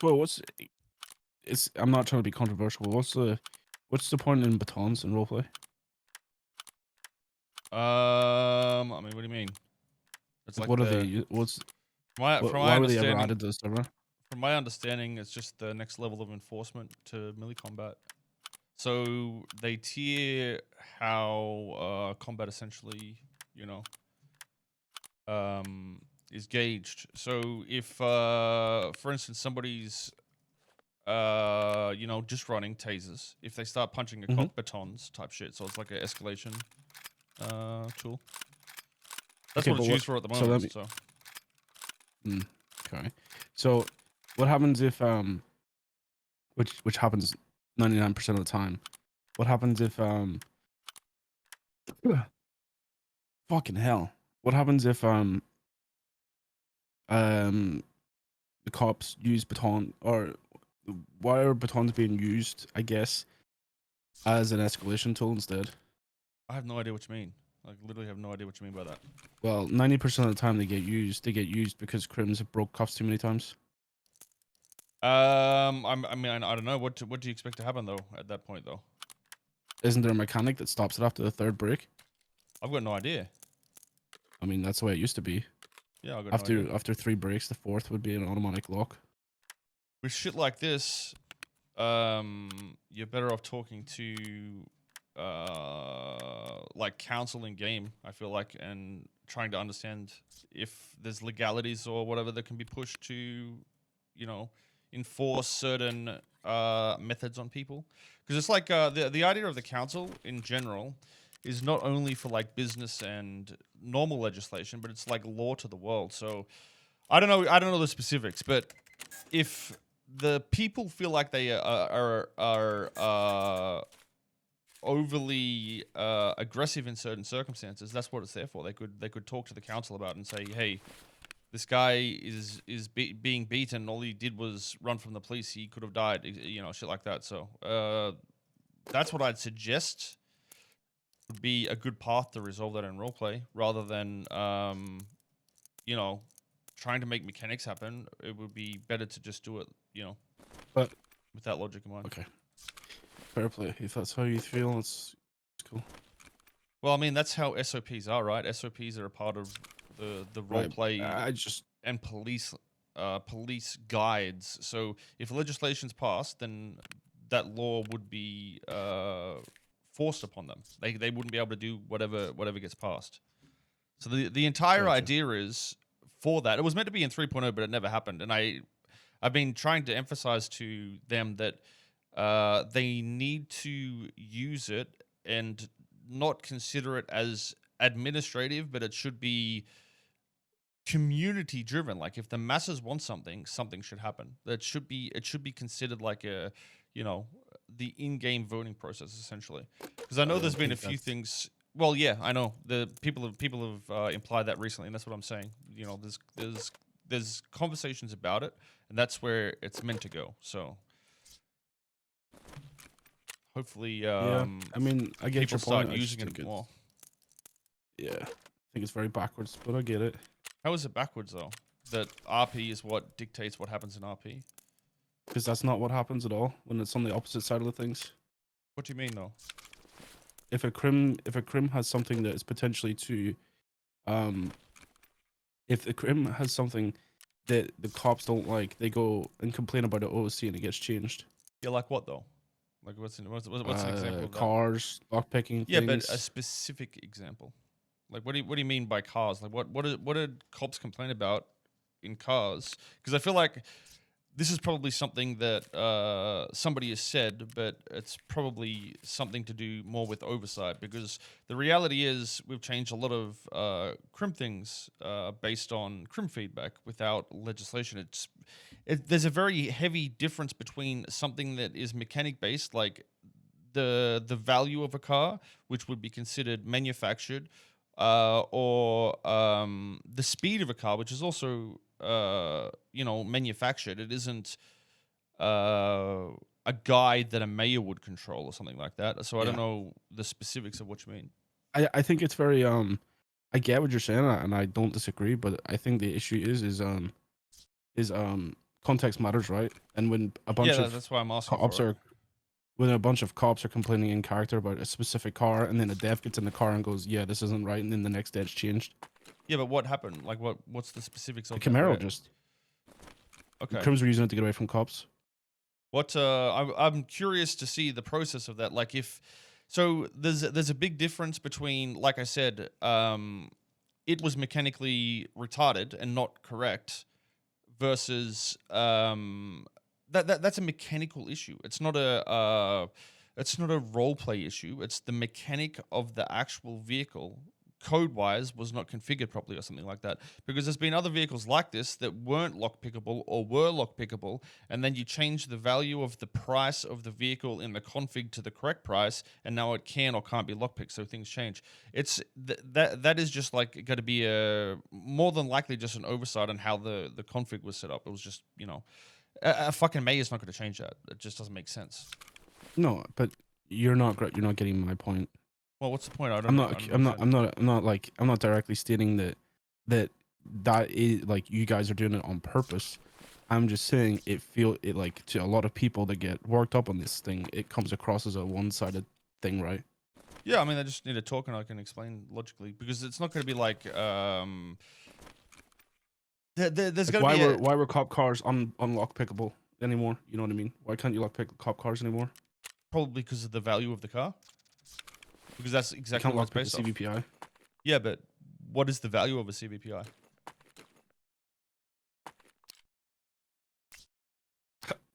Well, I'm not trying to be controversial. What's the point in batons in roleplay? I mean, what do you mean? It's Like, like what are the they? from my Why were they ever understanding, added to the server? it's just the next level of enforcement to melee combat. So they tier how combat essentially, you know, is gauged. So if, for instance, somebody's, just running tasers, if they start punching a Hmm. cop, batons type shit. So it's like an escalation tool. That's Okay, what but it's what? used for at the So let moment. me. So Okay. So what happens if which happens 99% of the time? What happens if fucking hell? What happens if um the cops use baton, or why are batons being used, I guess, as an escalation tool instead? I have no idea what you mean. Like, literally have no idea what you mean by that. Well, 90% of the time they get used because crims have broke cuffs too many times. I mean, I don't know. What do you expect to happen though at that point though? Isn't there a mechanic that stops it after the third break? I've got no idea. I mean, that's the way it used to be. Yeah, I've got no idea. After three breaks, the fourth would be an automatic lock. With shit like this, you're better off talking to like counsel in game, I feel like, and trying to understand if there's legalities or whatever that can be pushed to, enforce certain methods on people. Because it's like the idea of the council in general is not only for like business and normal legislation, but it's like law to the world. So I don't know the specifics, but if the people feel like they are overly aggressive in certain circumstances, that's what it's there for. They could talk to the council about it and say, hey, this guy is being beaten. All he did was run from the police. He could have died. Shit like that. So that's what I'd suggest would be a good path to resolve that in roleplay, rather than trying to make mechanics happen. It would be better to just do it, But with that logic in mind. okay, fair play. If that's how you feel, it's cool. Well, I mean, that's how SOPs are, right? SOPs are a part of the Right. roleplay I just and police guides. So if legislation's passed, then that law would be forced upon them. They wouldn't be able to do whatever gets passed. So the entire gotcha. idea is for that. It was meant to be in 3.0, but it never happened. And I've been trying to emphasize to them that they need to use it and not consider it as administrative, but it should be community driven. Like if the masses want something, something should happen. It should be considered like you know, the in-game voting process essentially. Because I I know there's don't been a think few that's things. Well, yeah, I know the people have implied that recently, and that's what I'm saying. There's conversations about it, and that's where it's meant to go. So hopefully, yeah. I mean, I get people your start point. I just using think it more. yeah, I think it's very backwards, but I get it. How is it backwards though? That RP is what dictates what happens in RP. Because that's not what happens at all when it's on the opposite side of the things. What do you mean though? If a crim has something that is potentially to um if the crim has something that the cops don't like, they go and complain about it OOC and it gets changed. Yeah, like what though? Like what's an example of that? Cars, lockpicking Yeah, but a things. specific example. Like what do you mean by cars? Like what did cops complain about in cars? Because I feel like this is probably something that somebody has said, but it's probably something to do more with oversight. Because the reality is, we've changed a lot of crim things based on crim feedback without legislation. There's a very heavy difference between something that is mechanic based, like the value of a car, which would be considered manufactured, or the speed of a car, which is also manufactured. It isn't uh, a guide that a mayor would control or something like that. So I don't Yeah. know the specifics of what you mean. I think it's very I get what you're saying and I don't disagree, but I think the issue is context matters, right? And when a bunch Yeah, of that's why I'm asking cops for it. are when a bunch of cops are complaining in character about a specific car, and then a dev gets in the car and goes, "Yeah, this isn't right," and then the next day it's changed. Yeah, but what happened? Like, what's the specifics The of that? Camaro just Okay. crims were using it to get away from cops. What I'm curious to see the process of that. Like, if so, there's a big difference between, like I said, it was mechanically retarded and not correct, versus that's a mechanical issue. It's not a role play issue. It's the mechanic of the actual vehicle. Code wise was not configured properly or something like that, because there's been other vehicles like this that weren't lock pickable or were lock pickable, and then you change the value of the price of the vehicle in the config to the correct price, and now it can or can't be lockpicked, so things change. It's that is just like going to be a more than likely just an oversight on how the config was set up. It was just, a fucking mayor's not going to change that. It just doesn't make sense. No, but you're not getting my point. Well, what's the point? I I'm don't. not. I'm not. I'm not. I'm not like. I'm not directly stating that is like you guys are doing it on purpose. I'm just saying it like to a lot of people that get worked up on this thing, it comes across as a one-sided thing, right? Yeah, I mean, I just need to talk and I can explain logically, because it's not going to be like there's Like going to be why were cop cars unlock pickable anymore? You know what I mean? Why can't you lock pick cop cars anymore? probably because of the value of the car, because that's You exactly can't what lock it's pick the based off. CVPI. Yeah, but what is the value of a CVPI?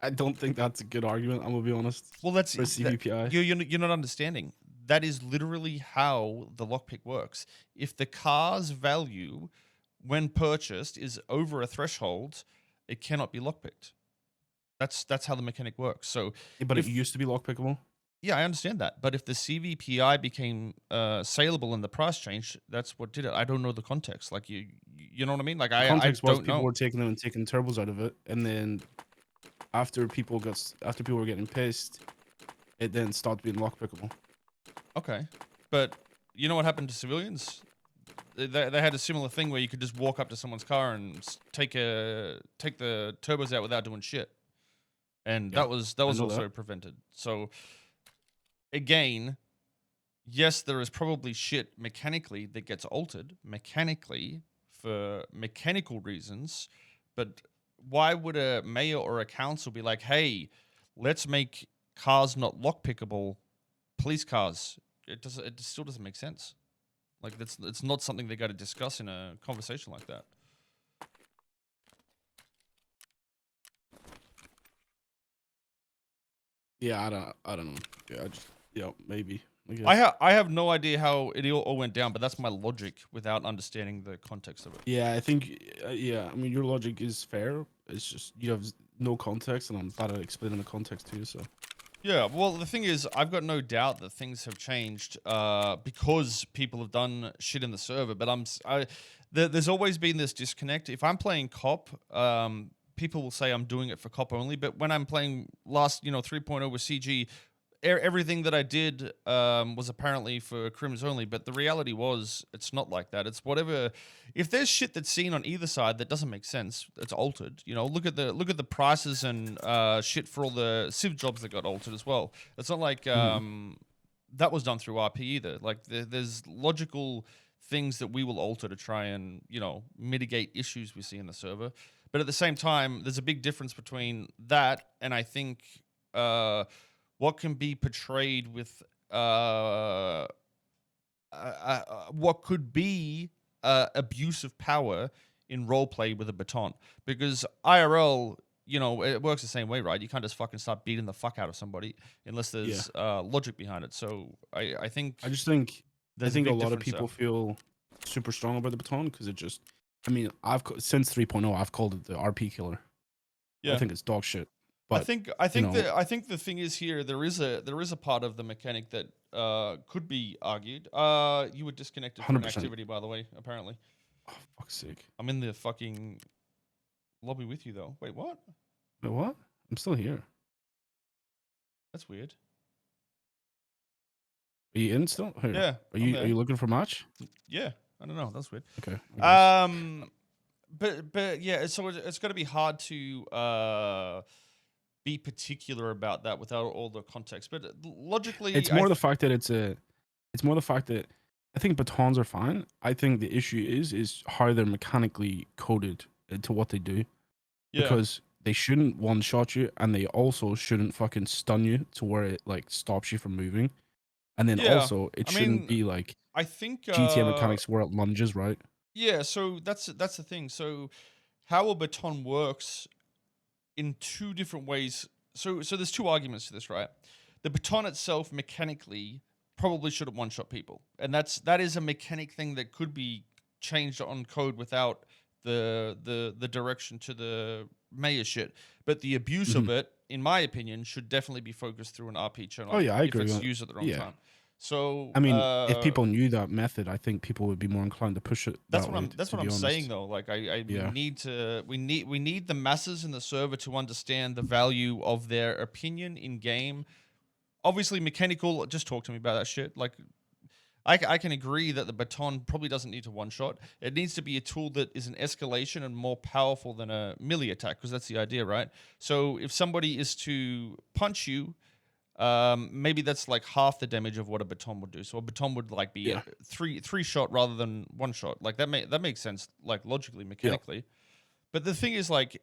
I don't think that's a good argument. I'm gonna be honest. Well, that's For CVPI. you're not understanding. That is literally how the lockpick works. If the car's value, when purchased, is over a threshold, it cannot be lockpicked. That's how the mechanic works. So, Yeah, but it if used to be lock pickable. yeah, I understand that. But if the CVPI became saleable and the price changed, that's what did it. I don't know the context. Like, you know what I mean? Like, The I context was don't people know. were taking them and taking turbos out of it, and then after people were getting pissed, it then stopped being lock pickable. Okay, but you know what happened to civilians? They had a similar thing where you could just walk up to someone's car and take the turbos out without doing shit, and Yeah, that I was know also that. prevented. So again, yes, there is probably shit mechanically that gets altered mechanically for mechanical reasons, but why would a mayor or a council be like, "Hey, let's make cars not lockpickable, police cars"? It still doesn't make sense. Like, it's not something they got to discuss in a conversation like that. Yeah, I don't know. Yeah, maybe. I I guess. I have no idea how it all went down, but that's my logic without understanding the context of it. Yeah, I think. Yeah, I mean your logic is fair. It's just you have no context, and I'm bad at explaining the context to you. So Yeah, well, the thing is, I've got no doubt that things have changed because people have done shit in the server. But there's always been this disconnect. If I'm playing cop, people will say I'm doing it for cop only. But when I'm playing last, 3.0 with CG, everything that I did was apparently for crims only. But the reality was, it's not like that. It's whatever. If there's shit that's seen on either side that doesn't make sense, it's altered. Look at the prices and shit for all the civ jobs that got altered as well. It's not like that was done through RP either. Like, there's logical things that we will alter to try and mitigate issues we see in the server. But at the same time, there's a big difference between that and, I think, what can be portrayed with what could be abuse of power in roleplay with a baton. Because IRL, it works the same way, right? You can't just fucking start beating the fuck out of somebody unless yeah, there's logic behind it. So I think I just think there's a a big lot of difference there. people feel super strong about the baton because it just. I mean, since 3.0, I've called it the RP killer. I Yeah. think it's dog shit. I But think the thing is here, there is a part of the mechanic that could be argued. You were disconnected from an 100%. activity, by the way, apparently. Oh, fuck's sake. I'm in the fucking lobby with you, though. Wait, what? Wait, what? I'm still here. That's weird. Are you in still? Here. Yeah, Are I'm you there. looking for match? Yeah, I don't know. That's weird. Okay. I guess. Um, but yeah, so it's going to be hard to be particular about that without all the context. But It's logically, more the fact that it's more the fact that I think batons are fine. I think the issue is how they're mechanically coded into what they do, yeah, because they shouldn't one shot you, and they also shouldn't fucking stun you to where it like stops you from moving. And then yeah. also it I shouldn't mean, be like I think GTA mechanics where it lunges, right? yeah. So that's the thing. So how a baton works in two different ways. So there's two arguments to this, right? The baton itself mechanically probably shouldn't one shot people, and that is a mechanic thing that could be changed on code without the direction to the mayor shit. But the abuse Hmm. of it, in my opinion, should definitely be focused through an RP Oh channel yeah, I if agree it's with that. used at the wrong Yeah. time. So I mean, if people knew that method, I think people would be more inclined to push it that way, that's to what be I'm saying honest. though. Like we Yeah. need to we need the masses in the server to understand the value of their opinion in game. Obviously, mechanical. Just talk to me about that shit. Like I can agree that the baton probably doesn't need to one shot. It needs to be a tool that is an escalation and more powerful than a melee attack, because that's the idea, right? So if somebody is to punch you, maybe that's like half the damage of what a baton would do. So a baton would like be a Yeah. three shot rather than one shot. Like that makes sense, like logically, Yeah. mechanically. But the thing is, like,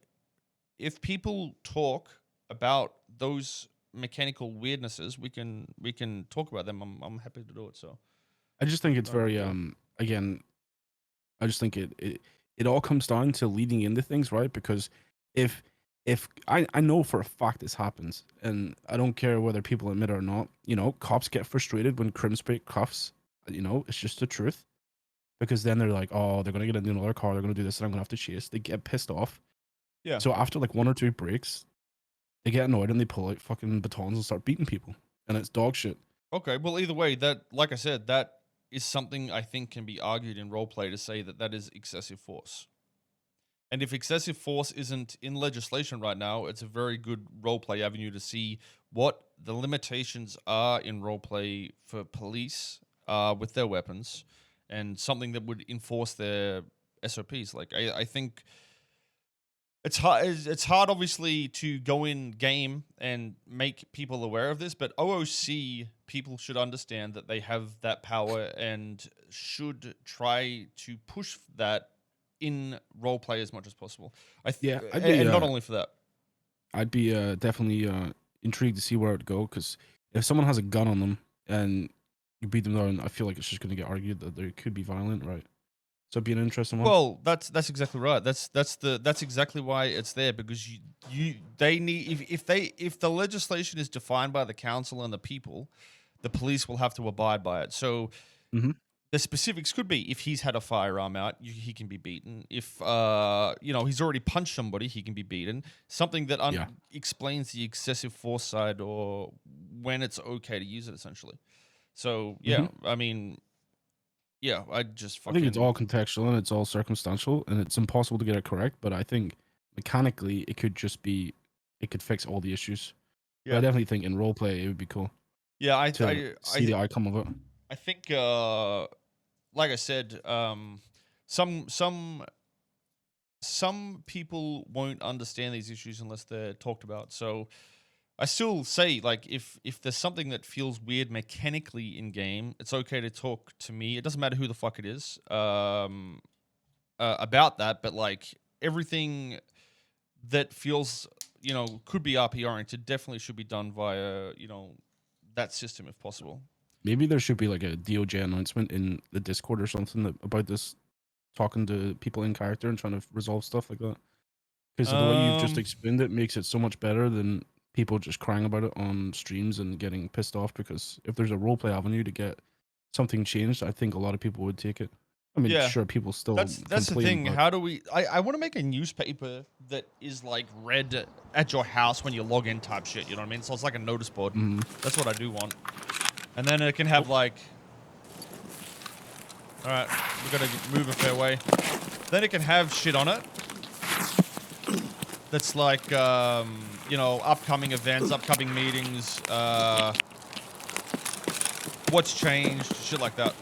if people talk about those mechanical weirdnesses, we can talk about them. I'm happy to do it. So I just think it's not a big very deal. again, I just think it all comes down to leading into things, right? Because if I know for a fact this happens, and I don't care whether people admit it or not, cops get frustrated when crims break cuffs. It's just the truth. Because then they're like, oh, they're gonna get into another car, they're gonna do this, and I'm gonna have to chase. They get pissed off. Yeah. So after like one or two breaks, they get annoyed and they pull out fucking batons and start beating people. And it's dog shit. Okay. Well, either way, that, like I said, that is something I think can be argued in roleplay to say that that is excessive force. And if excessive force isn't in legislation right now, it's a very good roleplay avenue to see what the limitations are in roleplay for police with their weapons, and something that would enforce their SOPs. Like I think it's hard. It's hard, obviously, to go in game and make people aware of this. But OOC people should understand that they have that power and should try to push that in role play as much as possible. Yeah, And not only for that. I'd be definitely intrigued to see where it would go, because if someone has a gun on them and you beat them down, I feel like it's just going to get argued that they could be violent, right? So it'd be an interesting one. Well, that's exactly right. That's exactly why it's there, because they need, if the legislation is defined by the council and the people, the police will have to abide by it. So Hmm. the specifics could be, if he's had a firearm out, he can be beaten. If he's already punched somebody, he can be beaten. Something that Yeah. explains the excessive force side, or when it's okay to use it, essentially. So Hmm. yeah, I mean, yeah, I just I think it's all fucking contextual and it's all circumstantial, and it's impossible to get it correct. But I think mechanically, it could fix all the issues. But I yeah, definitely think in roleplay, it would be cool yeah. to see the outcome of it. I think like I said, some some people won't understand these issues unless they're talked about. So I still say, like, if there's something that feels weird mechanically in game, it's okay to talk to me. It doesn't matter who the fuck it is, about that. But like, everything that feels, could be RP oriented, definitely should be done via, that system if possible. Maybe there should be like a DOJ announcement in the Discord or something about this, talking to people in character and trying to resolve stuff like that. Because the way you've just Um, explained it makes it so much better than people just crying about it on streams and getting pissed off. Because if there's a roleplay avenue to get something changed, I think a lot of people would take it. I mean, yeah. sure, people still That's the complain, thing. but How do we? I want to make a newspaper that is like read at your house when you log in, type shit. You know what I mean? So it's like a notice board. mm, That's what I do want. And then it can have like, all right, we gotta move a fair way. Then it can have shit on it that's like, upcoming events, upcoming meetings, what's changed, shit like that.